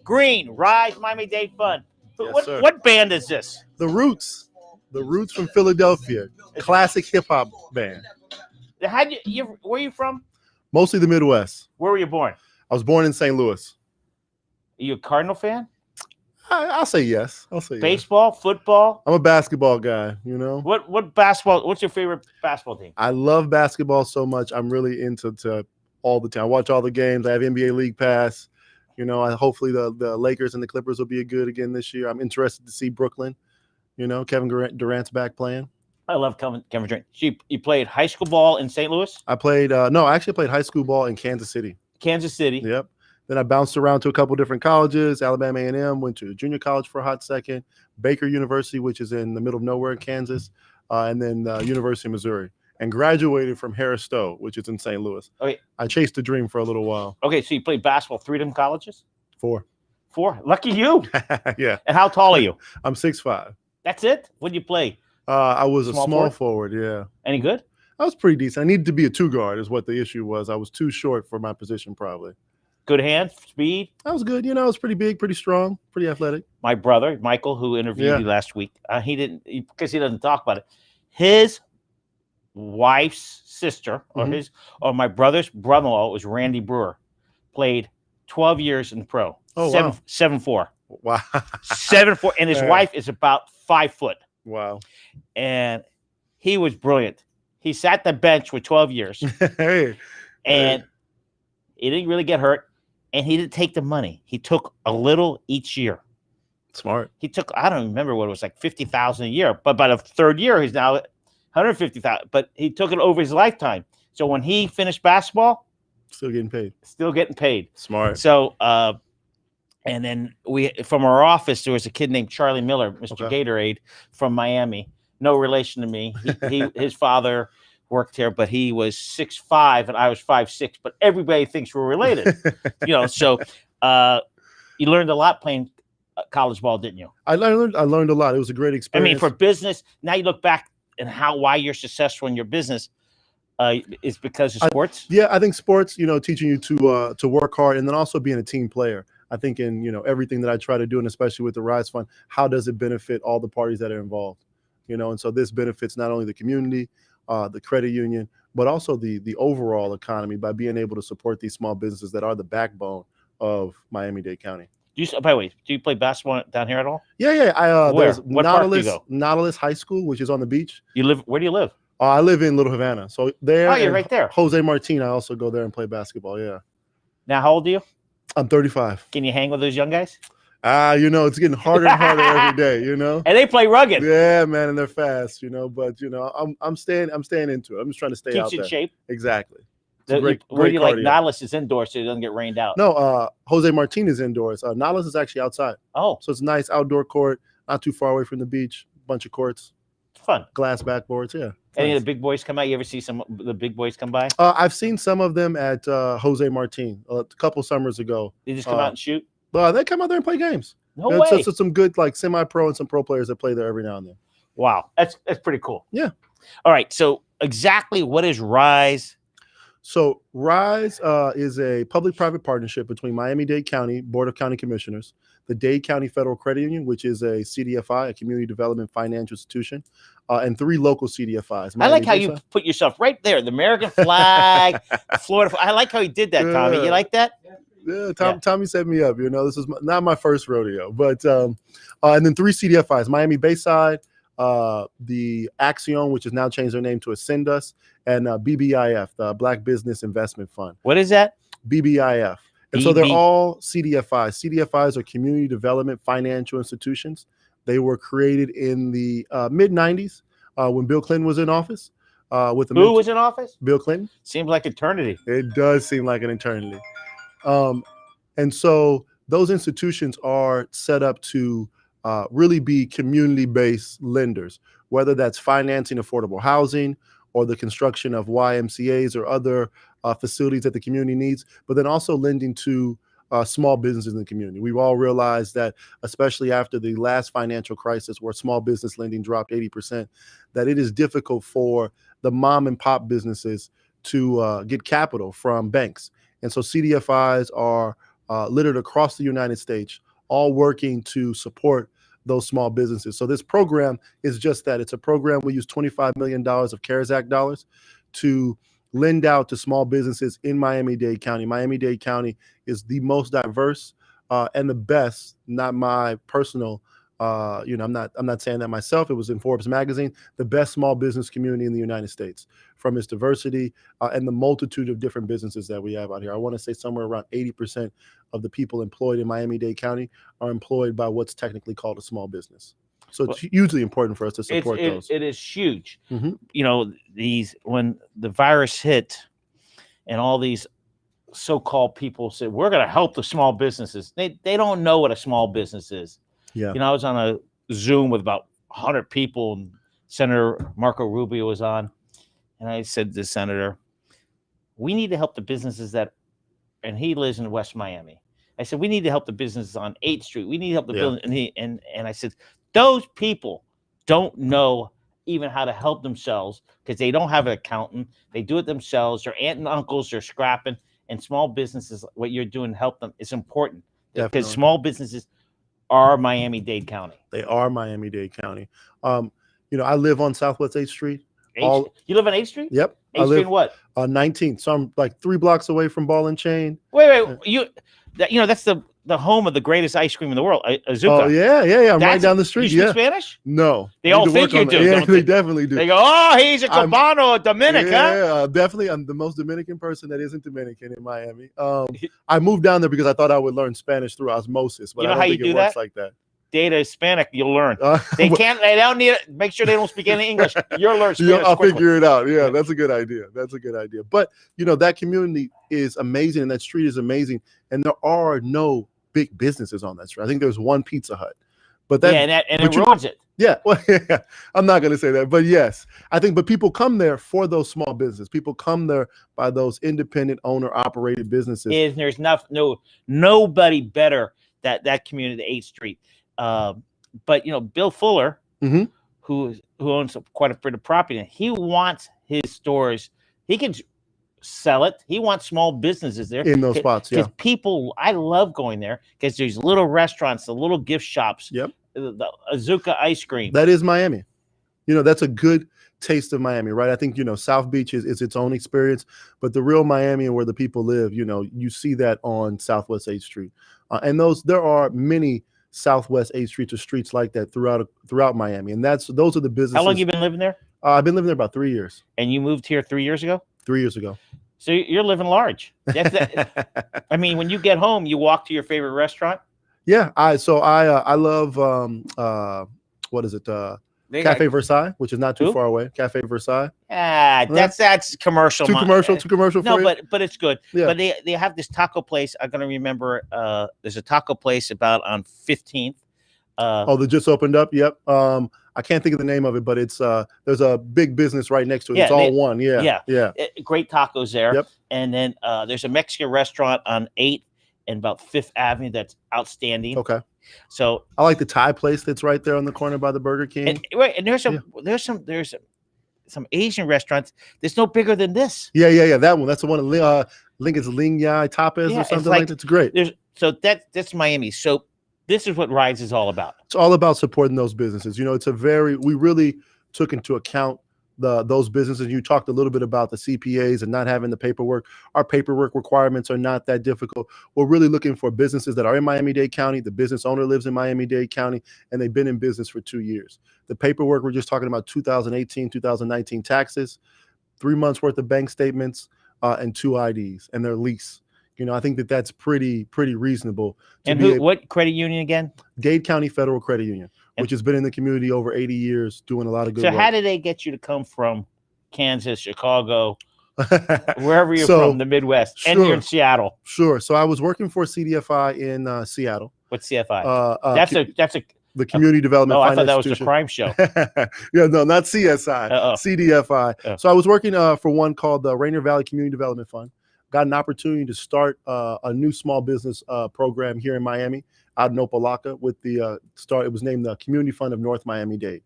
Green, Rise Miami-Dade Fund. Yes, sir. What band is this? The Roots from Philadelphia, classic hip hop band. Where are you from? Mostly the Midwest. Where were you born? I was born in St. Louis. Are you a Cardinal fan? I'll say yes. I'll say Baseball, yes. football? I'm a basketball guy, you know. What basketball? What's your favorite basketball team? I love basketball so much. I'm really into all the time. I watch all the games. I have NBA League Pass. You know, hopefully the Lakers and the Clippers will be good again this year. I'm interested to see Brooklyn. You know, Kevin Durant's back playing. I love Kevin Durant. You played high school ball in St. Louis? I actually played high school ball in Kansas City. Kansas City. Yep. Then I bounced around to a couple different colleges. Alabama A&M, went to junior college for a hot second. Baker University, which is in the middle of nowhere in Kansas, and then University of Missouri. And graduated from Harris Stowe, which is in St. Louis. Okay. I chased the dream for a little while. Okay, so you played basketball 3 different colleges? 4. 4? Lucky you. Yeah. And how tall are you? I'm 6'5". That's it? What did you play? I was a small forward, yeah. Any good? I was pretty decent. I needed to be a 2-guard is what the issue was. I was too short for my position probably. Good hands, speed? I was good. You know, I was pretty big, pretty strong, pretty athletic. My brother, Michael, who interviewed you last week, because he doesn't talk about it. His wife's sister, or my brother's brother-in-law was Randy Brewer, played 12 years in pro. Oh, 7'4". Wow. 7'4", and his wife is about 5 foot. Wow. And he was brilliant. He sat the bench for 12 years. And he didn't really get hurt. And he didn't take the money. He took a little each year. Smart. He took, I don't remember what it was, like $50,000 a year. But by the third year, he's now $150,000. But he took it over his lifetime. So when he finished basketball, still getting paid. Smart. So, and then from our office, there was a kid named Charlie Miller, Mr. Gatorade from Miami. No relation to me. His father worked here, but he was 6'5" and I was 5'6", but everybody thinks we're related. You know, so you learned a lot playing college ball, didn't you? I learned a lot. It was a great experience. I mean, for business, now you look back and why you're successful in your business is because of sports. I think sports, you know, teaching you to work hard and then also being a team player. I think in, you know, everything that I try to do, and especially with the Rise Fund, how does it benefit all the parties that are involved? You know, and so this benefits not only the community, the credit union, but also the overall economy by being able to support these small businesses that are the backbone of Miami-Dade County. By the way, do you play basketball down here at all? Yeah. Where? There's What park do you go? Nautilus High School, which is on the beach. Where do you live? I live in Little Havana. So there. Oh, you're right there. Jose Martin, I also go there and play basketball, yeah. Now, how old are you? I'm 35. Can you hang with those young guys? You know, it's getting harder and harder every day, you know. And they play rugged. Yeah, man, and they're fast, you know. But you know, I'm staying into it. I'm just trying to stay out there. Keeps you in shape. Exactly. Where do you like Nautilus is indoors so it doesn't get rained out? No, Jose Martin is indoors. Nautilus is actually outside. Oh. So it's a nice outdoor court, not too far away from the beach, bunch of courts. It's fun. Glass backboards, yeah. Any of the big boys come out? You ever see some of the big boys come by? I've seen some of them at Jose Martin a couple summers ago. They just come out and shoot? They come out there and play games. No way. So some good like semi-pro and some pro players that play there every now and then. Wow. That's pretty cool. Yeah. All right. So exactly what is Rise? So Rise is a public-private partnership between Miami-Dade County Board of County Commissioners, the Dade County Federal Credit Union, which is a CDFI, a Community Development Financial Institution, and 3 local CDFIs. I like how you put yourself right there, the American flag, Florida. I like how you did that, Tommy. You like that? Yeah, Tommy set me up. You know, this is not my first rodeo, but and then 3 CDFIs: Miami Bayside, the Axion, which has now changed their name to Ascendus, and BBIF, the Black Business Investment Fund. What is that? BBIF. And so they're all CDFIs. CDFIs are community development financial institutions. They were created in the mid-'90s when Bill Clinton was in office. Who was in office? Bill Clinton. Seems like eternity. It does seem like an eternity. And so those institutions are set up to really be community-based lenders, whether that's financing affordable housing or the construction of YMCAs or other facilities that the community needs, but then also lending to small businesses in the community. We've all realized that, especially after the last financial crisis where small business lending dropped 80%, that it is difficult for the mom and pop businesses to get capital from banks. And so CDFIs are littered across the United States, all working to support those small businesses. So this program is just that. It's a program. We use $25 million of CARES Act dollars to lend out to small businesses in Miami-Dade County. Miami-Dade County is the most diverse and the best, not my personal, I'm not saying that myself. It was in Forbes magazine, the best small business community in the United States from its diversity and the multitude of different businesses that we have out here. I want to say somewhere around 80% of the people employed in Miami-Dade County are employed by what's technically called a small business. So it's hugely important for us to support those. It is huge. When the virus hit and all these so-called people said, we're going to help the small businesses. They don't know what a small business is. Yeah. I was on a Zoom with about 100 people, and Senator Marco Rubio was on. And I said to the senator, we need to help the businesses and he lives in West Miami. I said, we need to help the businesses on 8th Street. We need to help the building. And I said, those people don't know even how to help themselves because they don't have an accountant. They do it themselves. Their aunt and uncles are scrapping. And small businesses, what you're doing to help them is important. Definitely. Because small businesses are Miami-Dade County. They are Miami-Dade County. I live on Southwest 8th Street. You live on 8th Street? Yep. 8th Street what? 19th. So I'm like 3 blocks away from Ball and Chain. Wait. That's the home of the greatest ice cream in the world, Azuka. Oh, yeah. I'm right down the street. You speak Spanish? No. They all think you do. Yeah, they definitely do. They go, oh, he's a Cubano, a Dominican. Yeah, definitely. I'm the most Dominican person that isn't Dominican in Miami. I moved down there because I thought I would learn Spanish through osmosis, but I don't think it works like that. Data Hispanic, you'll learn. They don't need it. Make sure they don't speak any English. You'll learn Spanish. I'll figure it out. Yeah, that's a good idea. But that community is amazing, and that street is amazing, and there are no big businesses on that street. I think there's one Pizza Hut, but it ruins it. Yeah, well, yeah, I'm not going to say that, but yes, but people come there for those small businesses. People come there by those independent owner-operated businesses. And there's nobody better that community, 8th Street. But Bill Fuller, who owns quite a bit of property, he wants his stores. He can sell it. He wants small businesses there in those spots. Yeah, because I love going there because there's little restaurants, the little gift shops. Yep, the Azuka ice cream. That is Miami. That's a good taste of Miami, right? I think South Beach is its own experience, but the real Miami and where the people live, you see that on Southwest 8th Street, and there are many Southwest 8th Street or streets like that throughout Miami, and those are the businesses. How long have you been living there? I've been living there about 3 years. And you moved here 3 years ago? 3 years ago. So you're living large. I mean, when you get home, you walk to your favorite restaurant? Yeah, I love what is it? Cafe Versailles, which is not too far away. Cafe Versailles. That's commercial. Too commercial. No, but it's good. Yeah. But they have this taco place. I'm gonna remember. There's a taco place about on 15th. That just opened up. Yep. I can't think of the name of it, but it's there's a big business right next to it. It's all one. Yeah. Great tacos there. Yep. And then there's a Mexican restaurant on 8th and about 5th Avenue that's outstanding. Okay. So I like the Thai place that's right there on the corner by the Burger King. And there's some Asian restaurants that's no bigger than this. Yeah. That one. That's the one. I think it's Ling Yai Tapas or something like that. It's great. That's Miami. So this is what Rise is all about. It's all about supporting those businesses. We really took into account those businesses. You talked a little bit about the CPAs and not having the paperwork. Our paperwork requirements are not that difficult. We're really looking for businesses that are in Miami-Dade County. The business owner lives in Miami-Dade County, and they've been in business for 2 years. The paperwork, we're just talking about 2018, 2019 taxes, 3 months worth of bank statements, and 2 IDs and their lease. I think that's pretty reasonable. And what credit union again? Dade County Federal Credit Union, which has been in the community over 80 years, doing a lot of good work. So how did they get you to come from Kansas, Chicago, wherever you're from, the Midwest, and you're in Seattle? Sure. So I was working for CDFI in Seattle. What's CFI? That's the Community Development. Oh, I thought that was a crime show. Yeah, no, not CSI, CDFI. So I was working for one called the Rainier Valley Community Development Fund. Got an opportunity to start a new small business program here in Miami, out in Opelika, with the start. It was named the Community Fund of North Miami-Dade.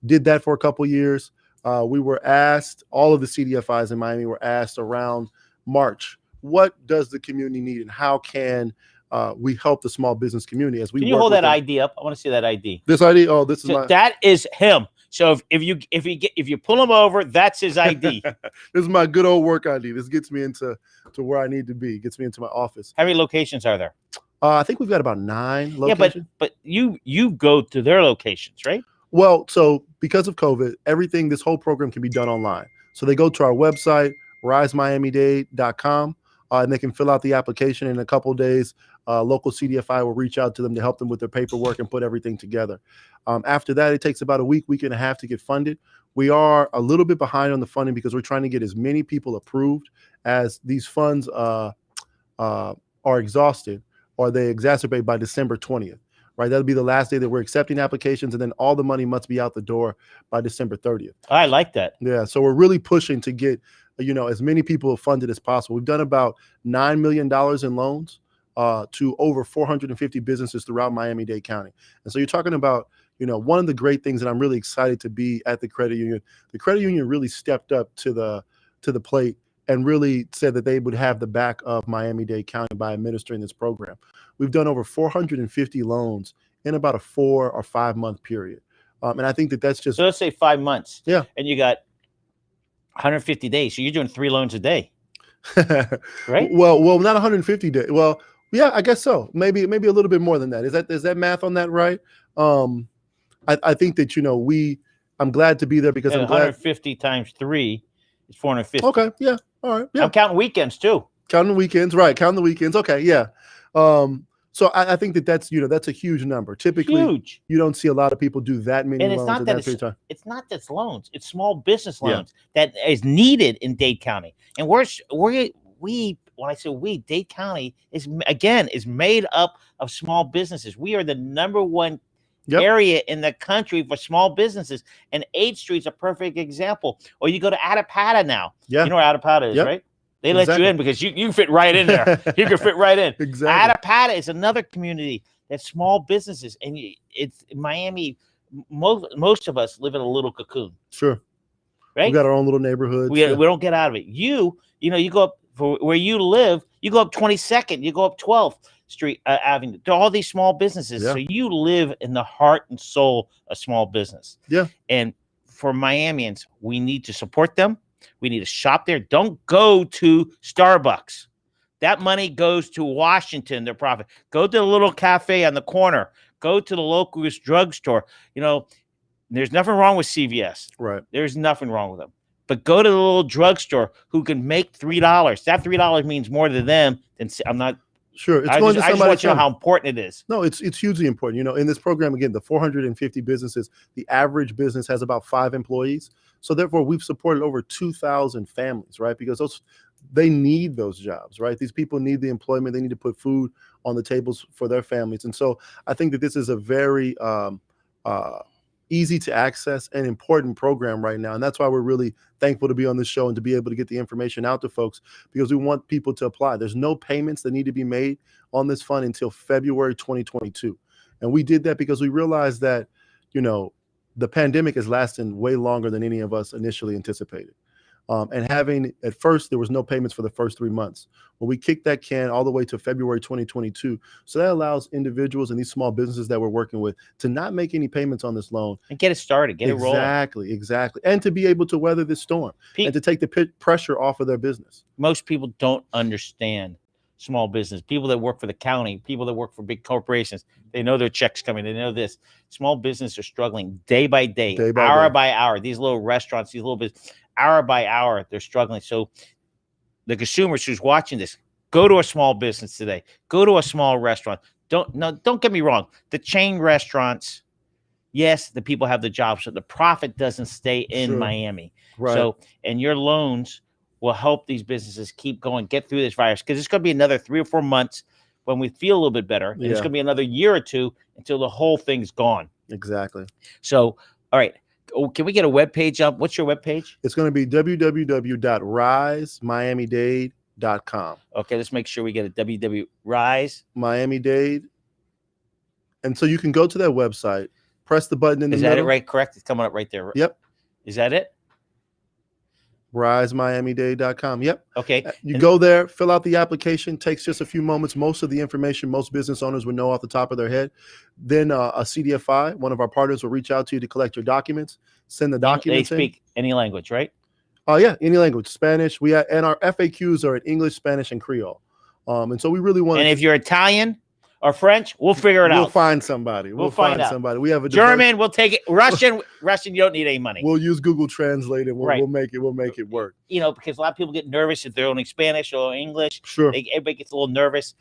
Did that for a couple years. We were asked, all of the CDFIs in Miami were asked around March, what does the community need, and how can we help the small business community as we Can you work hold with that them. ID up? I want to see that ID. This ID? Oh, this is So my. that is him. So if you pull him over, that's his ID. This is my good old work ID. This gets me into where I need to be. Gets me into my office. How many locations are there? I think we've got about 9 locations. Yeah, but you go to their locations, right? Well, so because of COVID, this whole program can be done online. So they go to our website, risemiamidade.com, and they can fill out the application. In a couple of days, local CDFI will reach out to them to help them with their paperwork and put everything together. After that, it takes about a week and a half to get funded. We are a little bit behind on the funding because we're trying to get as many people approved as these funds are exhausted, or they exacerbate by December 20th. Right, that'll be the last day that we're accepting applications, and then all the money must be out the door by December 30th. I like that. Yeah, so we're really pushing to get as many people funded as possible. We've done about $9 million in loans to over 450 businesses throughout Miami-Dade County. And so you're talking about one of the great things, and I'm really excited to be at the credit union. The credit union really stepped up to the plate and really said that they would have the back of Miami-Dade County by administering this program. We've done over 450 loans in about a 4 or 5 month period. And I think that's just... So let's say 5 months. Yeah. And you got 150 days. So you're doing 3 loans a day. Right? Well, not 150 days. Well, yeah, I guess so. Maybe a little bit more than that. Is that math on that right? I think that, I'm glad to be there because and I'm glad... 150 times 3 is 450. Okay. Yeah. All right. Yeah. I'm counting weekends too. Counting the weekends. Right. Counting the weekends. Okay. Yeah. So I think that's a huge number. Typically, you don't see a lot of people do that many loans at that period of time. It's not just loans; it's small business loans that is needed in Dade County. And when I say we, Dade County is made up of small businesses. We are the #1 area in the country for small businesses, and 8th Street's a perfect example. Or you go to Attapata now. Yeah. You know where Attapata is, right? They let you in because you fit right in there. You can fit right in. Exactly. Attapata is another community that's small businesses, and it's Miami. Most of us live in a little cocoon. Sure. Right. We got our own little neighborhoods. We don't get out of it. You go up for where you live. You go up 22nd. You go up 12th Street Avenue. There are all these small businesses. Yeah. So you live in the heart and soul of small business. Yeah. And for Miamians, we need to support them. We need to shop there. Don't go to Starbucks. That money goes to Washington, their profit. Go to the little cafe on the corner. Go to the local drugstore. There's nothing wrong with CVS. Right. There's nothing wrong with them. But go to the little drugstore who can make $3. That $3 means more to them than I'm not. Sure. I just want you to know how important it is. No, it's hugely important. In this program, again, the 450 businesses, the average business has about 5 employees. So therefore, we've supported over 2,000 families, right? Because they need those jobs, right? These people need the employment. They need to put food on the tables for their families. And so I think that this is a very easy to access and important program right now. And that's why we're really thankful to be on this show and to be able to get the information out to folks, because we want people to apply. There's no payments that need to be made on this fund until February 2022. And we did that because we realized that, the pandemic is lasting way longer than any of us initially anticipated. And at first, there was no payments for the first 3 months. Well, we kicked that can all the way to February 2022. So that allows individuals and these small businesses that we're working with to not make any payments on this loan. And get it started, get it rolling. Exactly. And to be able to weather this storm and to take the pressure off of their business. Most people don't understand small business. People that work for the county, people that work for big corporations, they know their checks coming. They know this. Small businesses are struggling day by day, hour by hour. These little restaurants, these little businesses, hour by hour, they're struggling. So the consumers who's watching this, go to a small business today. Go to a small restaurant. Don't get me wrong. The chain restaurants, yes, the people have the jobs, so the profit doesn't stay in Miami. Right. So, and your loans will help these businesses keep going, get through this virus, because it's going to be another 3 or 4 months when we feel a little bit better. And it's going to be another year or 2 until the whole thing's gone. Exactly. So, all right. Oh, can we get a web page up? What's your web page? It's going to be www.risemiamidade.com. Okay, let's make sure we get it. Rise Miami-Dade. And so you can go to that website, press the button in the middle. Is that it right? Correct? It's coming up right there. Yep. Is that it? RiseMiami-Dade.com. Yep. Okay. You go there, fill out the application. Takes just a few moments. Most of the information most business owners would know off the top of their head. Then a CDFI, one of our partners, will reach out to you to collect your documents. Send the documents in. They speak any language, right? Yeah, any language. Spanish. And our FAQs are in English, Spanish, and Creole. And so we really want. And if you're Italian or French, we'll figure it out. We'll find somebody. We'll find somebody. We have a German. We'll take it. Russian. You don't need any money. We'll use Google Translate and we'll make it work. Because a lot of people get nervous if they're only Spanish or English. Sure. Everybody gets a little nervous.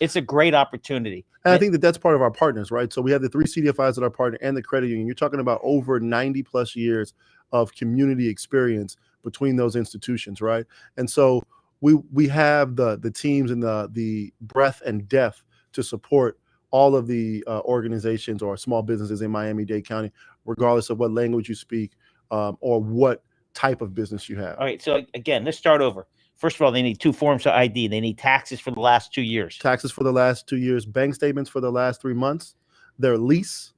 It's a great opportunity. And I think that's part of our partners, right? So we have the 3 CDFIs that are partner and the credit union. You're talking about over 90 plus years of community experience between those institutions, right? And so we have the teams and the breadth and depth to support all of the organizations or small businesses in Miami-Dade County, regardless of what language you speak or what type of business you have. All right. So again, let's start over. First of all, they need 2 forms of ID. They need taxes for the last 2 years. Taxes for the last 2 years, bank statements for the last 3 months, their lease,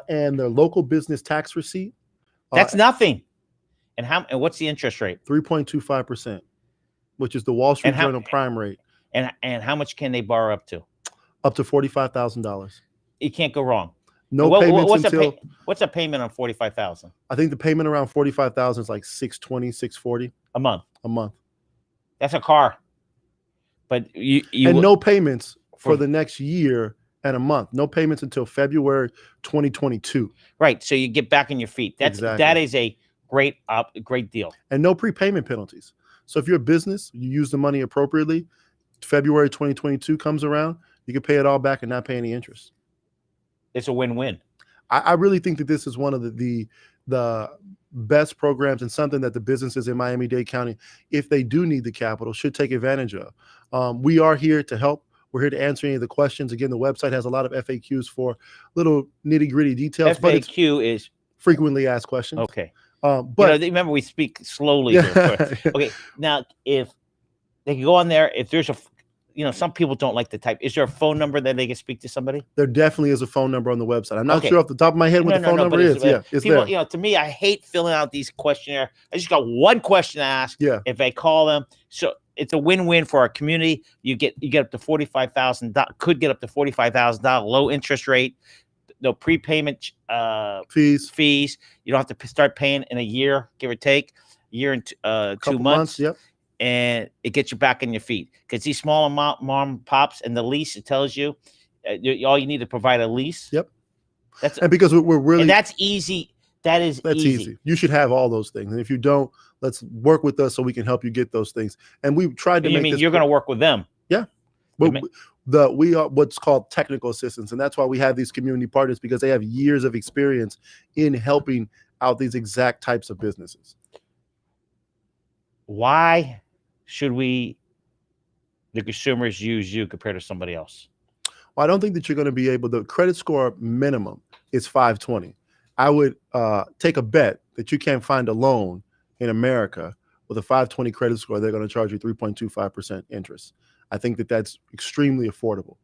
and their local business tax receipt. That's nothing. And what's the interest rate? 3.25%, which is the Wall Street Journal prime rate. And how much can they borrow up to? Up to $45,000. You can't go wrong. No payments until. What's a payment on $45,000? I think the payment around $45,000 is like $620, $640 a month. A month. That's a car. But you and no payments for the next year and a month. No payments until February 2022. Right. So you get back on your feet. That is a great deal. And no prepayment penalties. So if you're a business, you use the money appropriately. February 2022 comes around, you can pay it all back and not pay any interest. It's a win-win. I really think that this is one of the best programs and something that the businesses in Miami-Dade County, if they do need the capital, should take advantage of. We are here to help. We're here to answer any of the questions. Again, the website has a lot of FAQs for little nitty-gritty details. FAQ is frequently asked questions. Okay. But remember, we speak slowly here. Okay. Now, if they can go on there, if there's some people don't like to type. Is there a phone number that they can speak to somebody? There definitely is a phone number on the website. I'm not sure off the top of my head what the phone number is. It's people, there. To me, I hate filling out these questionnaires. I just got one question to ask. Yeah. If I call them, so it's a win-win for our community. You get up to $45,000. Could get up to $45,000 low interest rate. No prepayment fees. You don't have to start paying in a year, give or take, year and 2 months. Yep. And it gets you back on your feet, because these small mom and pops and the lease, it tells you all you need to provide a lease. Yep. And because we're really, and that's easy. That's easy. You should have all those things. And if you don't, let's work with us so we can help you get those things. And we've tried to make this. You're going to work with them? Yeah. We are what's called technical assistants. And that's why we have these community partners, because they have years of experience in helping out these exact types of businesses. Why should the consumers use you compared to somebody else? Well, I don't think that you're going to be able. The credit score minimum is 520. I would take a bet that you can't find a loan in America with a 520 credit score. They're going to charge you 3.25% interest. I think that that's extremely affordable.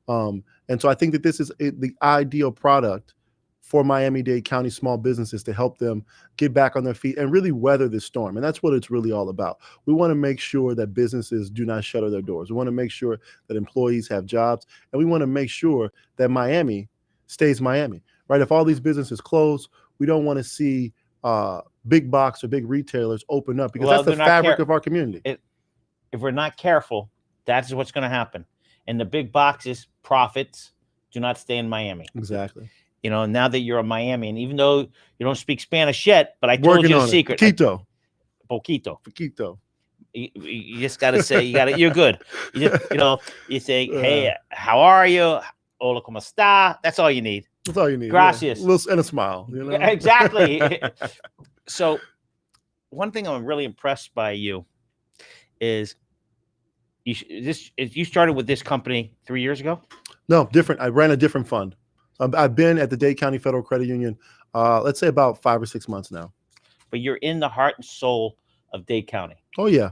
And so I think that this is the ideal product for Miami-Dade County small businesses to help them get back on their feet and really weather this storm. And that's what it's really all about. We want to make sure that businesses do not shutter their doors. We want to make sure that employees have jobs, and we want to make sure that Miami stays Miami, right? If all these businesses close, we don't want to see big box or big retailers open up, because that's the fabric of our community. If we're not careful, that's what's going to happen. And the big boxes, profits, do not stay in Miami. Exactly. Now that you're in Miami, and even though you don't speak Spanish yet, but I told you the secret. Poquito. You just got to say, you're good. You say, hey, how are you? Hola, ¿cómo está? That's all you need. That's all you need. Gracias. Yeah. And a smile. Exactly. So one thing I'm really impressed by you is you started with this company 3 years ago? No, different. I ran a different fund. I've been at the Dade County Federal Credit Union, let's say about 5 or 6 months now. But you're in the heart and soul of Dade County. Oh yeah,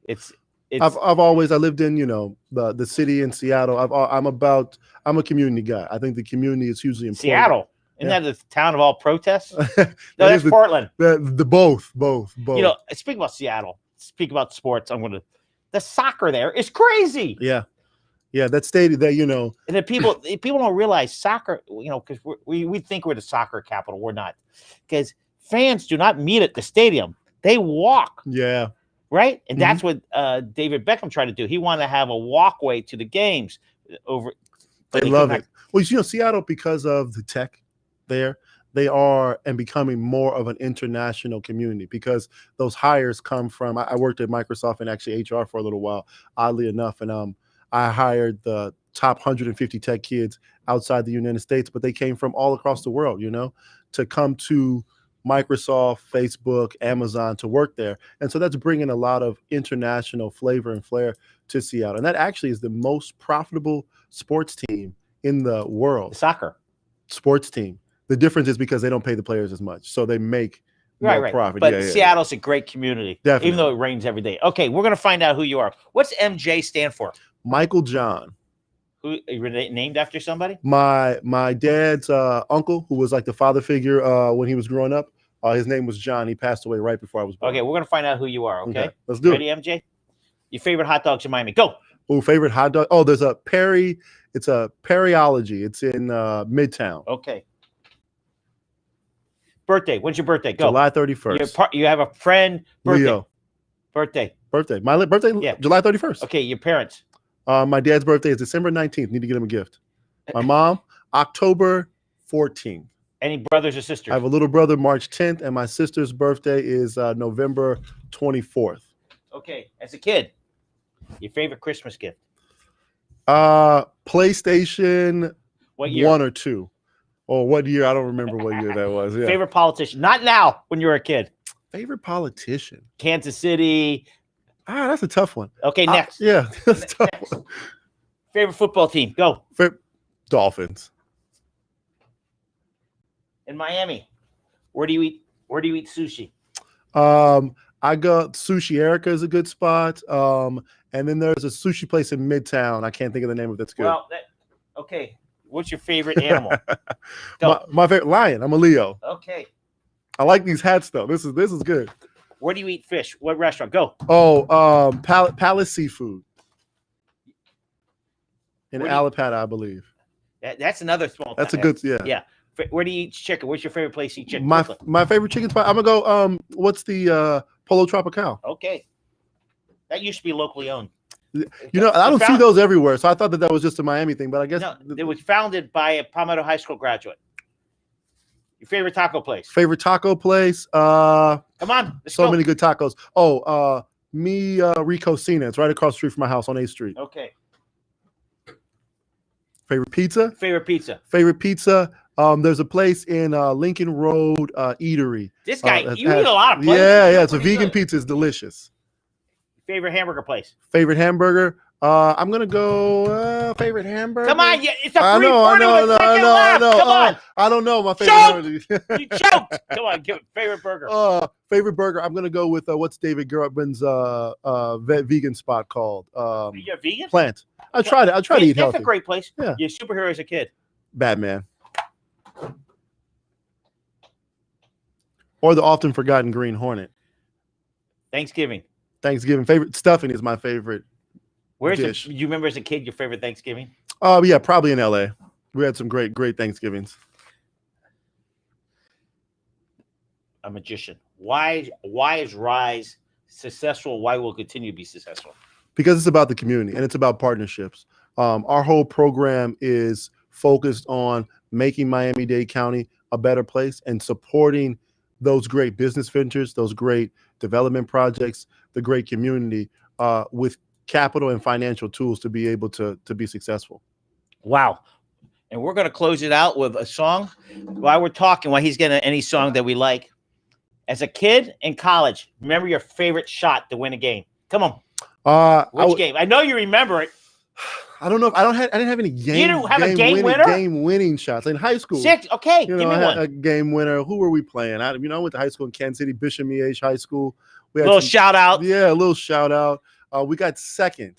I lived in the city in Seattle. I'm a community guy. I think the community is hugely important. Seattle. Isn't that the town of all protests? No, That that's is Portland. the both. You know, speak about Seattle. Speak about sports. The soccer there is crazy. Yeah. That stadium that, you know. And then people don't realize soccer, you know, because we think we're the soccer capital. We're not, because fans do not meet at the stadium. They walk. Yeah. Right. And that's what David Beckham tried to do. He wanted to have a walkway to the games over. They love it. Well, you know, Seattle, because of the tech there, they are and becoming more of an international community, because those hires come from, I worked at Microsoft and actually HR for a little while, oddly enough. And I hired the top 150 tech kids outside the United States, but they came from all across the world, you know, to come to Microsoft, Facebook, Amazon to work there. And so that's bringing a lot of international flavor and flair to Seattle. And that actually is the most profitable sports team in the world. Soccer sports team. The difference is because they don't pay the players as much. So they make more profit. But Seattle's a great community. Definitely. Even though it rains every day. Okay, we're going to find out who you are. What's MJ stand for? Michael John. Who you were named after somebody? My dad's uncle, who was like the father figure when he was growing up. His name was John. He passed away right before I was born. Okay, we're gonna find out who you are. Okay, let's do it. Ready, MJ? Your favorite hot dogs in Miami? Go. Oh, favorite hot dog. Oh, there's a Perry. It's a Perryology. It's in Midtown. Okay. Birthday. When's your birthday? Go. July 31st. You have a friend. Birthday. Leo. Birthday. My birthday. Yeah. July 31st. Okay. Your parents. My dad's birthday is December 19th. Need to get him a gift. My mom, October 14th. Any brothers or sisters? I have a little brother, March 10th, and my sister's birthday is November 24th. Okay. As a kid, your favorite Christmas gift? PlayStation. What year? 1 or 2. Or what year? I don't remember what year that was. Yeah. Favorite politician? Not now, when you were a kid. Favorite politician? Kansas City. That's a tough one. Okay, next. Yeah, that's a tough one. Favorite football team? Go. Dolphins. In Miami, where do you eat sushi? I go Sushi Erica is a good spot. And then there's a sushi place in Midtown. I can't think of the name of it. That's good. Well, okay. What's your favorite animal? my favorite lion. I'm a Leo. Okay. I like these hats though. This is good. Where do you eat fish? What restaurant? Go. Oh, Palace Seafood in Alapata, I believe. That's another small. That's a good. Yeah. Yeah. Where do you eat chicken? What's your favorite place to eat chicken? My favorite chicken spot. I'm gonna go. What's the Polo Tropical? Okay. That used to be locally owned. You know, I don't see those everywhere, so I thought that was just a Miami thing. But I guess it was founded by a Palmetto High School graduate. Your favorite taco place? Favorite taco place? Come on, let's go. Many good tacos. Oh, Rico Cena. It's right across the street from my house on 8th Street. Okay. Favorite pizza? Favorite pizza. There's a place in Lincoln Road Eatery. This guy, you eat a lot of places. Yeah. It's a vegan pizza. It's delicious. Favorite hamburger place? Favorite hamburger? I'm gonna go favorite hamburger. Come on, it's a free I know. Come on. I don't know my favorite. You choked. Come on, give it favorite burger. Favorite burger. I'm gonna go with what's David Gertman's vegan spot called? You're vegan? Plant. I tried to eat healthy. That's a great place. Yeah. You're a superhero as a kid. Batman. Or the often forgotten Green Hornet. Thanksgiving. Favorite stuffing is my favorite. Dish. Do you remember as a kid your favorite Thanksgiving? Yeah, probably in LA. We had some great Thanksgivings. A magician. Why is Rise successful? Why will it continue to be successful? Because it's about the community and it's about partnerships. Our whole program is focused on making Miami-Dade County a better place and supporting those great business ventures, those great development projects, the great community with capital and financial tools to be able to be successful. Wow. And we're going to close it out with a song. While he's getting any song that we like. As a kid in college, remember your favorite shot to win a game. Come on. Which game? I know you remember it. I don't know. I didn't have any game. You didn't have a game winner? Game winning shots in high school. 6. Okay, give me I had one. a game winner. Who were we playing? I went to high school in Kansas City, Bishop Miege High School. We had a little shout out. Yeah, a little shout out. We got second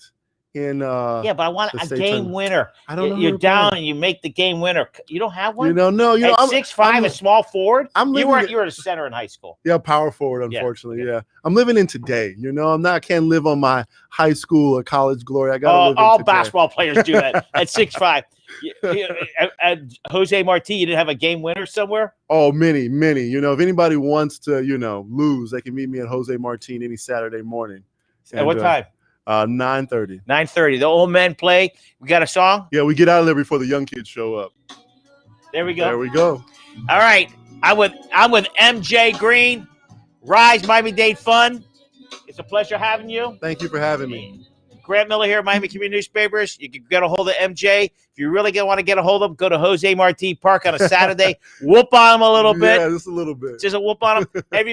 in Yeah, but I want the a state game tournament. winner. I don't know who You're they're down playing. and you make the game winner. You don't have one? No, At I'm 6'5", a small forward? I'm You living were a center in high school. Yeah, power forward, Yeah, unfortunately. okay. Yeah. I'm living in today. I can't live on my high school or college glory. I got to live in All today. basketball players do that at 6'5". At Jose Marti, you didn't have a game winner somewhere? Oh, many. If anybody wants to, lose, they can meet me at Jose Martin any Saturday morning. At what time? 9:30. 9:30. The old men play. We got a song? Yeah, we get out of there before the young kids show up. There we go. There we go. All right. I'm with MJ Green, Rise Miami-Dade Fund. It's a pleasure having you. Thank you for having me. Grant Miller here, Miami Community Newspapers. You can get a hold of MJ. If you really want to get a hold of him, go to Jose Marti Park on a Saturday. Whoop on him a little bit. Yeah, just a little bit. Just a whoop on him. Everybody.